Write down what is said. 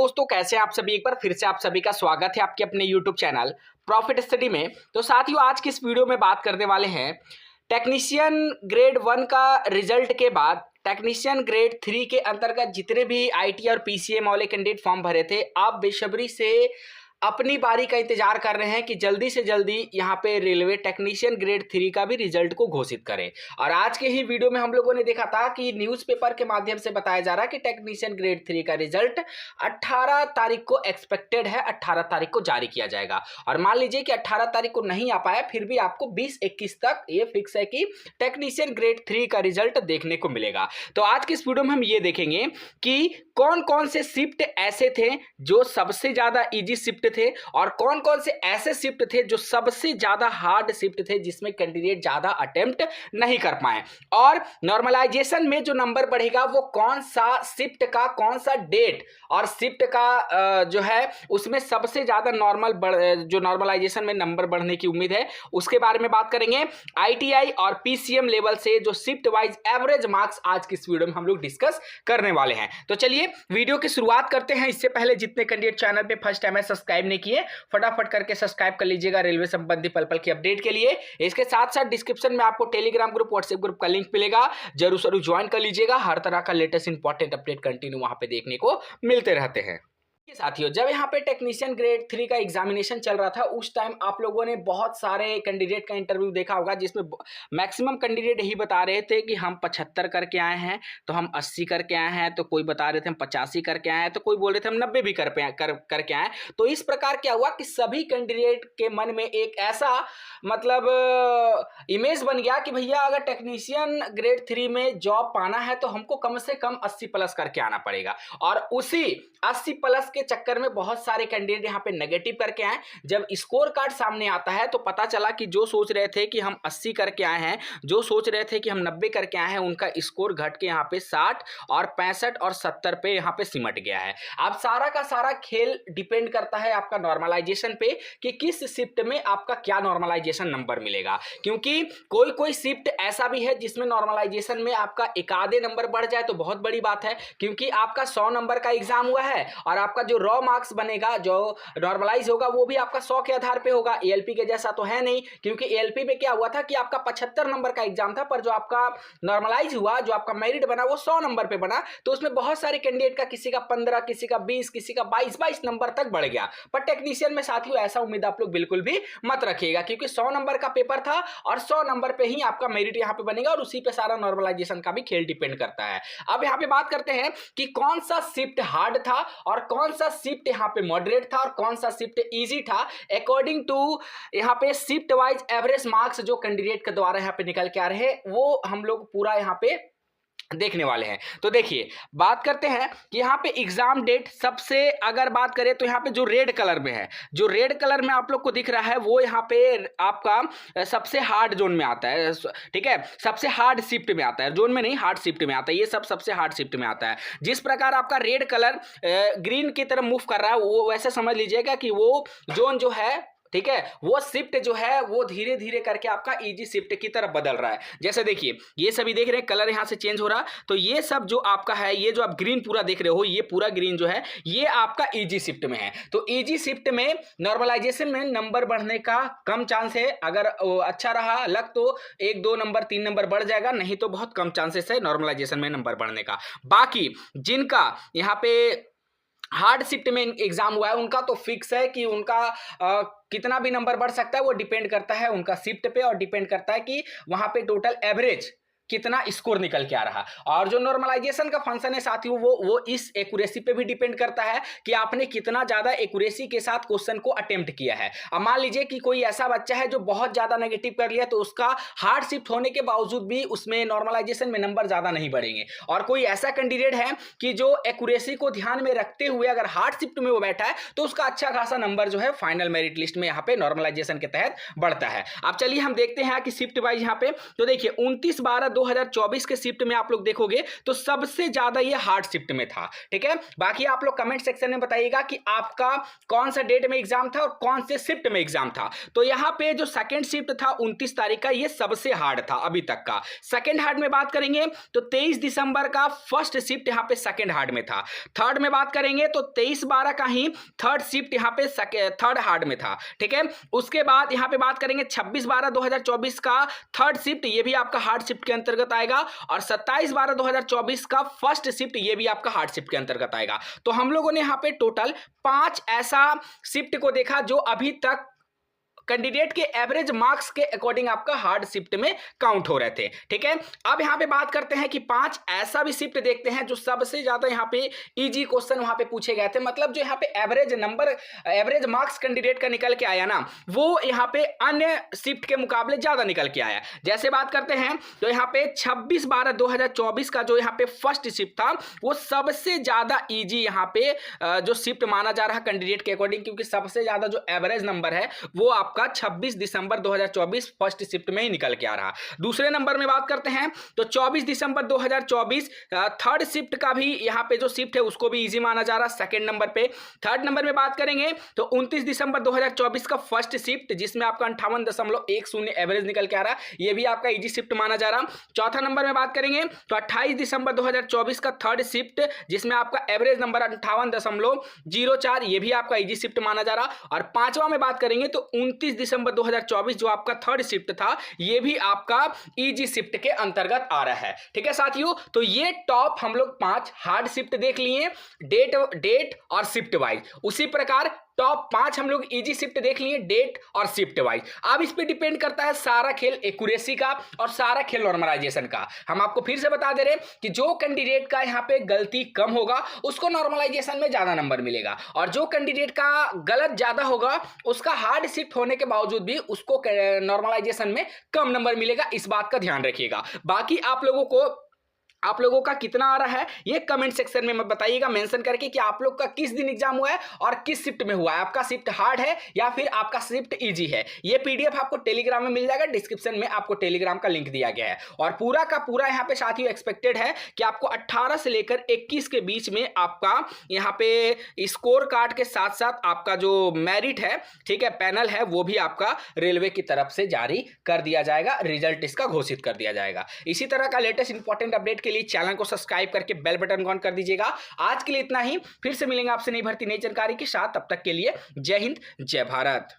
दोस्तों कैसे हैं आप सभी। एक बार फिर से आप सभी का स्वागत है आपके अपने YouTube चैनल प्रॉफिट स्टडी में। तो साथियों आज की इस वीडियो में बात करने वाले हैं टेक्नीशियन ग्रेड 1 का रिजल्ट के बाद टेक्नीशियन ग्रेड 3 के अंतर्गत जितने भी आईटी और पीसीएम वाले कैंडिडेट फॉर्म भरे थे, आप बेसब्री से अपनी बारी का इंतजार कर रहे हैं कि जल्दी से जल्दी यहाँ पे रेलवे टेक्नीशियन ग्रेड 3 का भी रिजल्ट को घोषित करें। और आज के ही वीडियो में हम लोगों ने देखा था कि न्यूज़पेपर के माध्यम से बताया जा रहा है कि टेक्नीशियन ग्रेड 3 का रिजल्ट 18 तारीख को एक्सपेक्टेड है, 18 तारीख को जारी किया जाएगा। और मान लीजिए कि 18 तारीख को नहीं आ पाया, फिर भी आपको 20-21 तक ये फिक्स है कि टेक्नीशियन ग्रेड 3 का रिजल्ट देखने को मिलेगा। तो आज की इस वीडियो में हम ये देखेंगे कि कौन कौन से शिफ्ट ऐसे थे जो सबसे ज्यादा इजी शिफ्ट थे और कौन कौन से ऐसे शिफ्ट थे जो सबसे ज्यादा हार्ड शिफ्ट थे जिसमें कैंडिडेट ज्यादा अटेम्प्ट नहीं कर पाए। और नॉर्मलाइजेशन में जो नंबर बढ़ेगा वो कौन सा शिफ्ट का कौन सा डेट और शिफ्ट का जो है उसमें सबसे ज्यादा जो नॉर्मलाइजेशन में नंबर बढ़ने की उम्मीद है उसके बारे में बात करेंगे। आईटीआई और पीसीएम लेवल से जो शिफ्ट वाइज एवरेज मार्क्स आज की इस वीडियो में हम लोग डिस्कस करने वाले हैं। तो चलिए वीडियो की शुरुआत करते हैं। इससे पहले जितने कैंडिडेट चैनल पे फर्स्ट टाइम है सब्सक्राइब नहीं किए, फटाफट करके सब्सक्राइब कर लीजिएगा रेलवे संबंधी पल पल की अपडेट के लिए। इसके साथ साथ डिस्क्रिप्शन में आपको टेलीग्राम ग्रुप, व्हाट्सएप ग्रुप का लिंक मिलेगा, जरूर ज्वाइन कर लीजिएगा। हर तरह का लेटेस्ट इंपॉर्टेंट अपडेट कंटिन्यू वहां पे देखने को मिलते रहते हैं। साथियों जब यहाँ पे टेक्नीशियन ग्रेड 3 का एग्जामिनेशन चल रहा था उस टाइम आप लोगों ने बहुत सारे कैंडिडेट का इंटरव्यू देखा होगा जिसमें मैक्सिमम कैंडिडेट यही बता रहे थे कि हम 75 करके आए हैं, तो हम 80 करके आए हैं, तो कोई बता रहे थे हम 85 करके आए हैं, तो कोई बोल रहे थे हम 90 भी करके आए। तो इस प्रकार क्या हुआ कि सभी कैंडिडेट के मन में एक ऐसा इमेज बन गया कि भैया अगर टेक्नीशियन ग्रेड 3 में जॉब पाना है तो हमको कम से कम 80 प्लस करके आना पड़ेगा। और उसी 80 प्लस के चक्कर में बहुत सारे कैंडिडेट यहाँ पे नेगेटिव करके आए। जब स्कोर कार्ड सामने आता है तो पता चला कि जो सोच रहे थे कि हम 80 करके आए हैं, जो सोच रहे थे कि हम 90 करके आए हैं, उनका स्कोर घट के यहाँ पे 60 और 65 और 70 पे यहाँ पे सिमट गया है। अब सारा का सारा खेल डिपेंड करता है आपका नॉर्मलाइजेशन पे कि किस शिफ्ट में आपका क्या नॉर्मलाइजेशन नंबर मिलेगा। क्योंकि कोई कोई शिफ्ट ऐसा भी है जिसमें नॉर्मलाइजेशन में आपका एक आधे नंबर बढ़ जाए तो बहुत बड़ी बात है, क्योंकि आपका 100 नंबर का एग्जाम हुआ है और आपका जो रॉ मार्क्स बनेगा, जो नॉर्मलाइज होगा, वो भी आपका 100 के आधार पे होगा। एएलपी के जैसा तो है नहीं, क्योंकि एएलपी में क्या हुआ था कि आपका 75 नंबर का एग्जाम था, पर जो आपका नॉर्मलाइज हुआ, जो आपका मेरिट बना, वो 100 नंबर पे बना। तो उसमें बहुत सारे कैंडिडेट का किसी का 15, किसी का 20, किसी का 22 नंबर तक बढ़ गया। पर टेक्नीशियन में साथियों ऐसा उम्मीद आप लोग बिल्कुल भी मत रखिएगा, क्योंकि 100 नंबर का पेपर था और 100 नंबर पे ही आपका मेरिट यहाँ पे बनेगा और उसी पे सारा नॉर्मलाइजेशन का भी खेल डिपेंड करता है। अब यहाँ पे बात करते हैं कि कौन सा शिफ्ट हार्ड था और कौन सा शिफ्ट यहाँ पे मॉडरेट था और कौन सा शिफ्ट इजी था अकॉर्डिंग टू यहाँ पे शिफ्ट वाइज एवरेज मार्क्स जो कैंडिडेट के द्वारा यहाँ पे निकल के आ रहे हैं, वो हम लोग पूरा यहाँ पे देखने वाले हैं। तो देखिए बात करते हैं कि यहाँ पे एग्जाम डेट सबसे अगर बात करें तो यहाँ पे जो रेड कलर में है, जो रेड कलर में आप लोग को दिख रहा है, वो यहाँ पे आपका सबसे हार्ड जोन में आता है। ठीक है, सबसे हार्ड शिफ्ट में आता है, जोन में नहीं हार्ड शिफ्ट में आता है। ये सब सबसे हार्ड शिफ्ट में आता है। जिस प्रकार आपका रेड कलर ग्रीन की तरफ मूव कर रहा है, वो वैसे समझ लीजिएगा कि वो जोन जो है, ठीक है, वो शिफ्ट जो है वो धीरे धीरे करके आपका इजी शिफ्ट की तरफ बदल रहा है। जैसे देखिए ये सभी देख रहे हैं कलर यहां से चेंज हो रहा, तो ये सब जो आपका है, ये जो आप ग्रीन पूरा देख रहे हो, ये पूरा ग्रीन जो है ये आपका इजी शिफ्ट में है। तो इजी शिफ्ट में नॉर्मलाइजेशन में नंबर बढ़ने का कम चांस है। अगर अच्छा रहा लक तो 1, 2 नंबर 3 नंबर बढ़ जाएगा, नहीं तो बहुत कम चांसेस है नॉर्मलाइजेशन में नंबर बढ़ने का। बाकी जिनका यहाँ पे हार्ड शिफ्ट में एग्जाम हुआ है उनका तो फिक्स है कि उनका कितना भी नंबर बढ़ सकता है। वो डिपेंड करता है उनका शिफ्ट पे और डिपेंड करता है कि वहां पे टोटल एवरेज कितना स्कोर निकल के आ रहा। और जो नॉर्मलाइजेशन का फंक्शन है साथियों, वो इस एक्यूरेसी पे भी डिपेंड करता है कि आपने कितना ज्यादा एक्यूरेसी के साथ क्वेश्चन को अटेम्प्ट किया है। अब मान लीजिए कि कोई ऐसा बच्चा है जो बहुत ज्यादा नेगेटिव कर लिया, तो उसका हार्ड शिफ्ट होने के बावजूद भी उसमें नॉर्मलाइजेशन में नंबर ज्यादा नहीं बढ़ेंगे। और कोई ऐसा कैंडिडेट है कि जो एक्यूरेसी को ध्यान में रखते हुए अगर हार्ड शिफ्ट में वो बैठा है, तो उसका अच्छा खासा नंबर जो है फाइनल मेरिट लिस्ट में यहाँ पे नॉर्मलाइजेशन के तहत बढ़ता है। अब चलिए हम देखते हैं कि शिफ्ट वाइज यहाँ पे, तो देखिए 29/12 2024 के शिफ्ट में आप लोग देखोगे तो सबसे ज्यादा ये हार्ड शिफ्ट में था। ठीक है, बाकी आप लोग कमेंट सेक्शन में बताइएगा कि आपका कौन सा डेट में एग्जाम था और कौन से शिफ्ट में एग्जाम था। तो यहां पे जो सेकंड शिफ्ट था 29 तारीख का, ये सबसे हार्ड था अभी तक का। सेकंड हार्ड में बात करेंगे तो 23 दिसंबर का फर्स्ट शिफ्ट यहां पे सेकंड हार्ड में था। थर्ड में बात करेंगे तो 23/12 का ही थर्ड शिफ्ट यहां पे थर्ड हार्ड में था। ठीक है, उसके बाद यहां पे बात करेंगे 26/12/2024 का थर्ड शिफ्ट, ये भी आपका हार्ड शिफ्ट के अंतर्गत आएगा। और 27/12/2024 का फर्स्ट शिफ्ट, ये भी आपका हार्ड शिफ्ट के अंतर्गत आएगा। तो हम लोगों ने यहां पे टोटल 5 ऐसा शिफ्ट को देखा जो अभी तक कैंडिडेट के एवरेज मार्क्स के अकॉर्डिंग आपका हार्ड शिफ्ट में काउंट हो रहे थे। ठीक है, अब यहां पे बात करते हैं कि 5 ऐसा भी शिफ्ट देखते हैं जो सबसे ज्यादा यहां पे इजी क्वेश्चन वहां पे पूछे गए थे। मतलब जो यहां पे average number, average marks candidate का निकल के आया ना, वो यहां पे अन्य शिफ्ट के मुकाबले ज्यादा निकल के आया। जैसे बात करते हैं तो यहां पे 26/12/2024 का जो यहां पे फर्स्ट शिफ्ट था, वो सबसे ज्यादा इजी यहां पे जो शिफ्ट माना जा रहा है कैंडिडेट के अकॉर्डिंग, क्योंकि सबसे ज्यादा जो एवरेज नंबर है वो आपका 26 दिसंबर 2024 फर्स्ट शिफ्ट में ही निकल के आ रहा। दूसरे नंबर में बात करते हैं तो 24 दिसंबर 2024 थर्ड शिफ्ट का भी यहां पे जो शिफ्ट है उसको भी इजी माना जा रहा सेकंड नंबर पे। थर्ड नंबर में बात करेंगे तो 29 दिसंबर 2024 का फर्स्ट शिफ्ट, जिसमें आपका 58.10 एवरेज निकल के आ रहा, ये भी आपका इजी शिफ्ट माना जा रहा। चौथा नंबर में बात करेंगे तो 28 दिसंबर 2024 का थर्ड शिफ्ट, जिसमें आपका एवरेज नंबर 58.04, ये भी आपका इजी शिफ्ट माना जा रहा। और पांचवा में बात करेंगे तो 29 दिसंबर 2024 जो आपका थर्ड शिफ्ट था, ये भी आपका इजी शिफ्ट के अंतर्गत आ रहा है। ठीक है साथियों, तो ये टॉप हम लोग 5 हार्ड शिफ्ट देख लिए डेट और शिफ्ट वाइज। उसी प्रकार टॉप 5 हम लोग इजी शिफ्ट देख लिए डेट और शिफ्ट वाइज। अब इस पे डिपेंड करता है सारा खेल एक्यूरेसी का और सारा खेल नॉर्मलाइजेशन का। हम आपको फिर से बता दे रहे हैं कि जो कैंडिडेट का यहाँ पे गलती कम होगा उसको नॉर्मलाइजेशन में ज्यादा नंबर मिलेगा, और जो कैंडिडेट का गलत ज्यादा होगा उसका हार्ड शिफ्ट होने के बावजूद भी उसको नॉर्मलाइजेशन में कम नंबर मिलेगा। इस बात का ध्यान रखिएगा। बाकी आप लोगों का कितना आ रहा है ये कमेंट सेक्शन में बताइएगा, मेंशन करके कि आप लोग का किस दिन एग्जाम हुआ है और किस शिफ्ट में हुआ है, आपका शिफ्ट हार्ड है या फिर आपका शिफ्ट इजी है। ये पीडीएफ आपको टेलीग्राम में मिल जाएगा, डिस्क्रिप्शन में आपको टेलीग्राम का लिंक दिया गया है। और पूरा का पूरा यहाँ पे साथियों एक्सपेक्टेड है कि आपको 18 से लेकर 21 के बीच में आपका यहाँ पे स्कोर कार्ड के साथ साथ आपका जो मेरिट है, ठीक है, पैनल है, वो भी आपका रेलवे की तरफ से जारी कर दिया जाएगा, रिजल्ट इसका घोषित कर दिया जाएगा। इसी तरह का लेटेस्ट इंपॉर्टेंट अपडेट के लिए चैनल को सब्सक्राइब करके बेल बटन ऑन कर दीजिएगा। आज के लिए इतना ही, फिर से मिलेंगे आपसे नई भर्ती नई जानकारी के साथ। तब तक के लिए जय हिंद जय भारत।